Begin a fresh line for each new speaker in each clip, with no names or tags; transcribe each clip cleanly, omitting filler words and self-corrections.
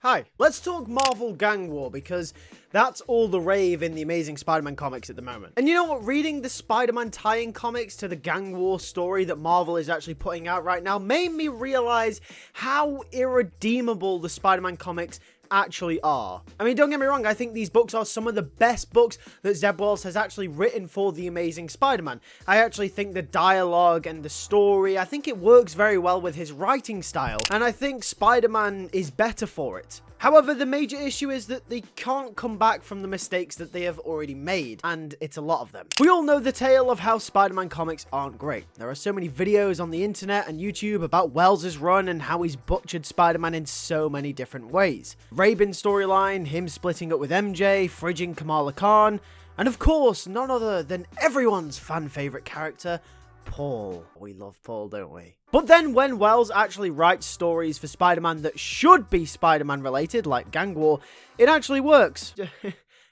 Hi, let's talk Marvel Gang War, because that's all the rave in the Amazing Spider-Man comics at the moment. And you know what, reading the Spider-Man tie-in comics to the Gang War story that Marvel is actually putting out right now made me realize how irredeemable the Spider-Man comics actually are. I mean, don't get me wrong, I think these books are some of the best books that Zeb Wells has actually written for the Amazing Spider-Man. I actually think the dialogue and the story, I think it works very well with his writing style, and I think Spider-Man is better for it. However, the major issue is that they can't come back from the mistakes that they have already made, and it's a lot of them. We all know the tale of how Spider-Man comics aren't great. There are so many videos on the internet and YouTube about Wells' run and how he's butchered Spider-Man in so many different ways. Rabin's storyline, him splitting up with MJ, fridging Kamala Khan, and of course, none other than everyone's fan favorite character, Paul. We love Paul, don't we? But then when Wells actually writes stories for Spider-Man that should be Spider-Man related, like Gang War, it actually works.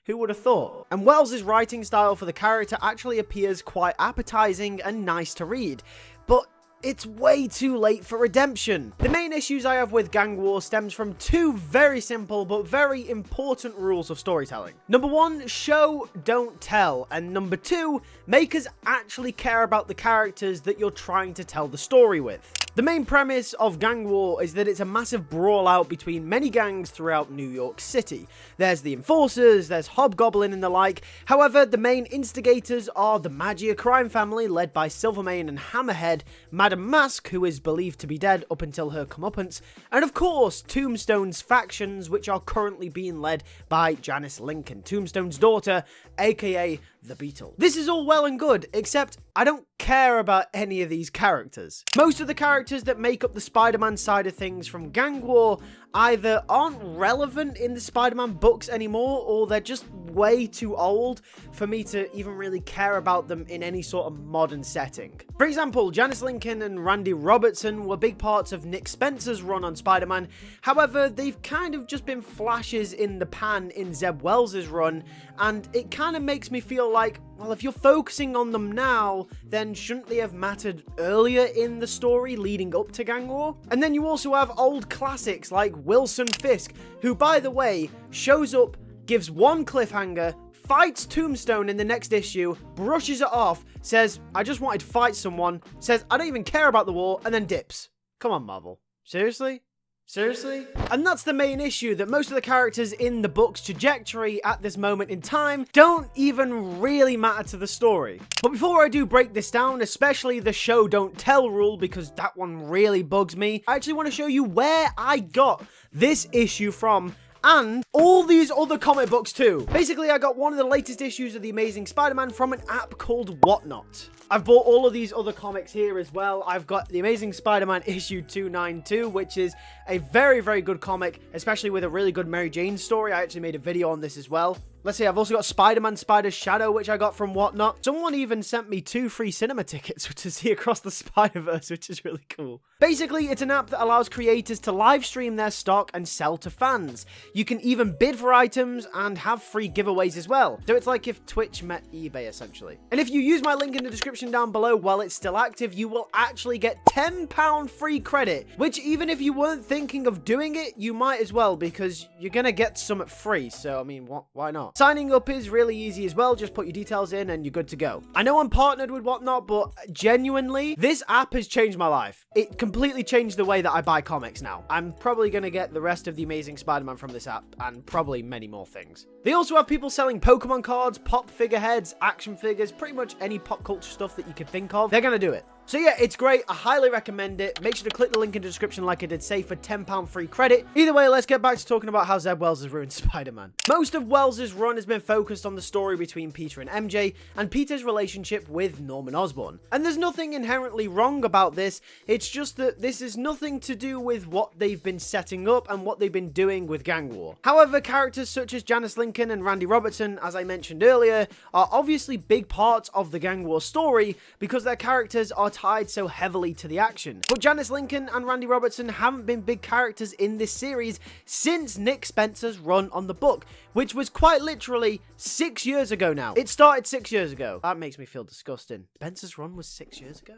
Who would have thought? And Wells' writing style for the character actually appears quite appetizing and nice to read, but it's way too late for redemption. The main issues I have with Gang War stems from two very simple but very important rules of storytelling. Number one, show, don't tell. And number two, make us actually care about the characters that you're trying to tell the story with. The main premise of Gang War is that it's a massive brawl out between many gangs throughout New York City. There's the Enforcers, there's Hobgoblin and the like. However, the main instigators are the Magia crime family led by Silvermane and Hammerhead, Madame Mask, who is believed to be dead up until her comeuppance, and of course Tombstone's factions, which are currently being led by Janice Lincoln, Tombstone's daughter, aka the Beetle. This is all well and good, except I don't care about any of these characters. Most of the characters that make up the Spider-Man side of things from Gang War either aren't relevant in the Spider-Man books anymore, or they're just way too old for me to even really care about them in any sort of modern setting. For example, Janice Lincoln and Randy Robertson were big parts of Nick Spencer's run on Spider-Man. However, they've kind of just been flashes in the pan in Zeb Wells' run, and it kind of makes me feel like, well, if you're focusing on them now, then shouldn't they have mattered earlier in the story leading up to Gang War? And then you also have old classics like Wilson Fisk, who, by the way, shows up, gives one cliffhanger, fights Tombstone in the next issue, brushes it off, says, I just wanted to fight someone, says, I don't even care about the war, and then dips. Come on, Marvel. Seriously? Seriously? And that's the main issue, that most of the characters in the book's trajectory at this moment in time don't even really matter to the story. But before I do break this down, especially the show don't tell rule, because that one really bugs me, I actually want to show you where I got this issue from, and all these other comic books too. Basically, I got one of the latest issues of The Amazing Spider-Man from an app called Whatnot. I've bought all of these other comics here as well. I've got The Amazing Spider-Man issue 292, which is a very, very good comic, especially with a really good Mary Jane story. I actually made a video on this as well. Let's see, I've also got Spider-Man Spider's Shadow, which I got from Whatnot. Someone even sent me 2 free cinema tickets to see Across the Spider-Verse, which is really cool. Basically, it's an app that allows creators to live stream their stock and sell to fans. You can even bid for items and have free giveaways as well. So it's like if Twitch met eBay, essentially. And if you use my link in the description down below while it's still active, you will actually get £10 free credit, which even if you weren't thinking of doing it, you might as well, because you're gonna get some free. So, I mean, why not? Signing up is really easy as well. Just put your details in and you're good to go. I know I'm partnered with Whatnot, but genuinely, this app has changed my life. It completely changed the way that I buy comics now. I'm probably going to get the rest of The Amazing Spider-Man from this app, and probably many more things. They also have people selling Pokemon cards, pop figureheads, action figures, pretty much any pop culture stuff that you can think of. They're going to do it. So yeah, it's great. I highly recommend it. Make sure to click the link in the description like I did say for £10 free credit. Either way, let's get back to talking about how Zeb Wells has ruined Spider-Man. Most of Wells' run has been focused on the story between Peter and MJ, and Peter's relationship with Norman Osborn. And there's nothing inherently wrong about this. It's just that this is nothing to do with what they've been setting up and what they've been doing with Gang War. However, characters such as Janice Lincoln and Randy Robertson, as I mentioned earlier, are obviously big parts of the Gang War story because their characters are tied so heavily to the action. But Janice Lincoln and Randy Robertson haven't been big characters in this series since Nick Spencer's run on the book, which was quite literally 6 years ago now. It started 6 years ago. That makes me feel disgusting. Spencer's run was 6 years ago?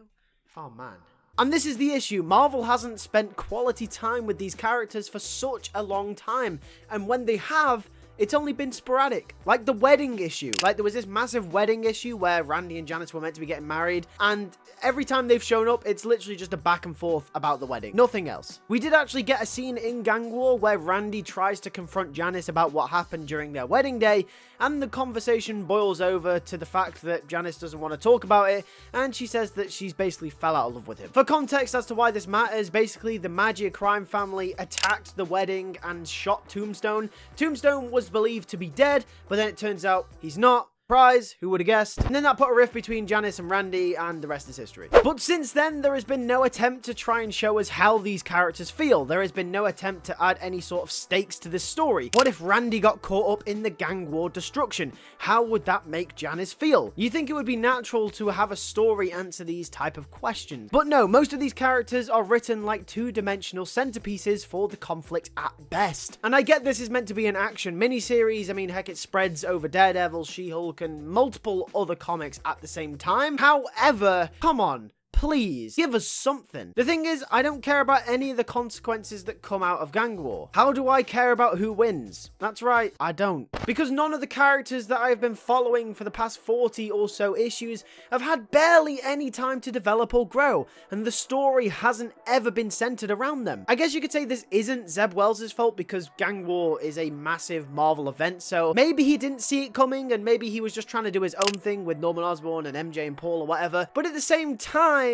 Oh man. And this is the issue. Marvel hasn't spent quality time with these characters for such a long time. And when they have, it's only been sporadic. Like the wedding issue. Like there was this massive wedding issue where Randy and Janice were meant to be getting married. And every time they've shown up, it's literally just a back and forth about the wedding. Nothing else. We did actually get a scene in Gang War where Randy tries to confront Janice about what happened during their wedding day. And the conversation boils over to the fact that Janice doesn't want to talk about it. And she says that she's basically fell out of love with him. For context as to why this matters, basically the Magia crime family attacked the wedding and shot Tombstone. Tombstone was believed to be dead, but then it turns out he's not. Surprise, who would have guessed? And then that put a rift between Janice and Randy, and the rest is history. But since then, there has been no attempt to try and show us how these characters feel. There has been no attempt to add any sort of stakes to this story. What if Randy got caught up in the gang war destruction? How would that make Janice feel? You think it would be natural to have a story answer these type of questions. But no, most of these characters are written like two-dimensional centerpieces for the conflict at best. And I get this is meant to be an action miniseries. I mean, heck, it spreads over Daredevil, She-Hulk, and multiple other comics at the same time. However, come on. Please, give us something. The thing is, I don't care about any of the consequences that come out of Gang War. How do I care about who wins? That's right, I don't. Because none of the characters that I've been following for the past 40 or so issues have had barely any time to develop or grow, and the story hasn't ever been centered around them. I guess you could say this isn't Zeb Wells' fault because Gang War is a massive Marvel event, so maybe he didn't see it coming and maybe he was just trying to do his own thing with Norman Osborn and MJ and Paul or whatever. But at the same time,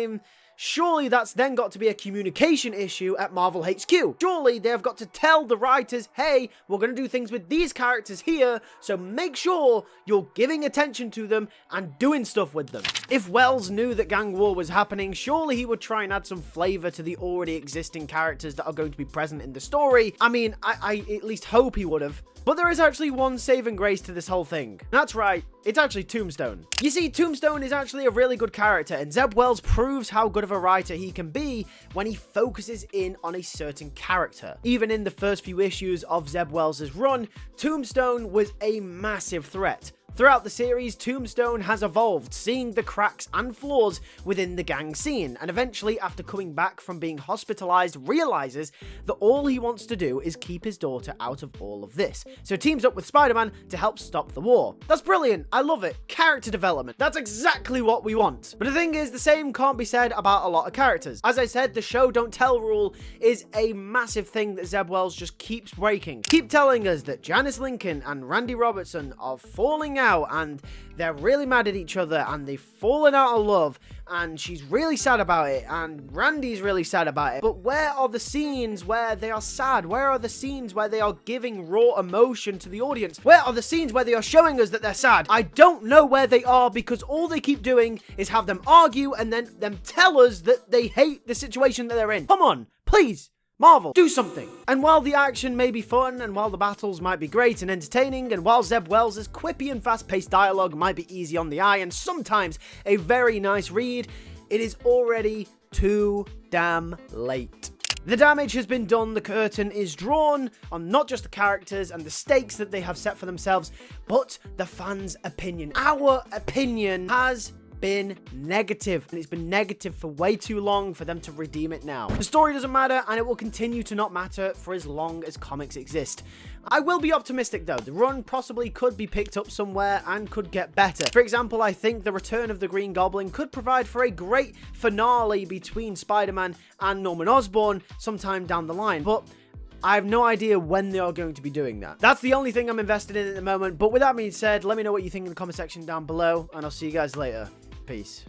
surely that's then got to be a communication issue at Marvel HQ. Surely they have got to tell the writers, hey, we're going to do things with these characters here, so make sure you're giving attention to them and doing stuff with them. If Wells knew that Gang War was happening, surely he would try and add some flavor to the already existing characters that are going to be present in the story. I mean, I at least hope he would have. But there is actually one saving grace to this whole thing. That's right, it's actually Tombstone. You see, Tombstone is actually a really good character, and Zeb Wells proves how good of a writer he can be when he focuses in on a certain character. Even in the first few issues of Zeb Wells' run, Tombstone was a massive threat. Throughout the series, Tombstone has evolved, seeing the cracks and flaws within the gang scene, and eventually, after coming back from being hospitalized, realizes that all he wants to do is keep his daughter out of all of this. So teams up with Spider-Man to help stop the war. That's brilliant. I love it. Character development. That's exactly what we want. But the thing is, the same can't be said about a lot of characters. As I said, the show don't tell rule is a massive thing that Zeb Wells just keeps breaking. Keep telling us that Janice Lincoln and Randy Robertson are falling out and they're really mad at each other and they've fallen out of love and she's really sad about it and Randy's really sad about it. But where are the scenes where they are sad? Where are the scenes where they are giving raw emotion to the audience? Where are the scenes where they are showing us that they're sad? I don't know where they are because all they keep doing is have them argue and then them tell us that they hate the situation that they're in. Come on, please. Marvel, do something! And while the action may be fun, and while the battles might be great and entertaining, and while Zeb Wells' quippy and fast-paced dialogue might be easy on the eye and sometimes a very nice read, it is already too damn late. The damage has been done, the curtain is drawn on not just the characters and the stakes that they have set for themselves, but the fans' opinion. Our opinion has been negative, and it's been negative for way too long for them to redeem it now. The story doesn't matter, and it will continue to not matter for as long as comics exist. I will be optimistic though. The run possibly could be picked up somewhere and could get better. For example, I think the return of the Green Goblin could provide for a great finale between Spider-Man and Norman Osborn sometime down the line, but I have no idea when they are going to be doing that. That's the only thing I'm invested in at the moment, but with that being said, let me know what you think in the comment section down below, and I'll see you guys later. Peace.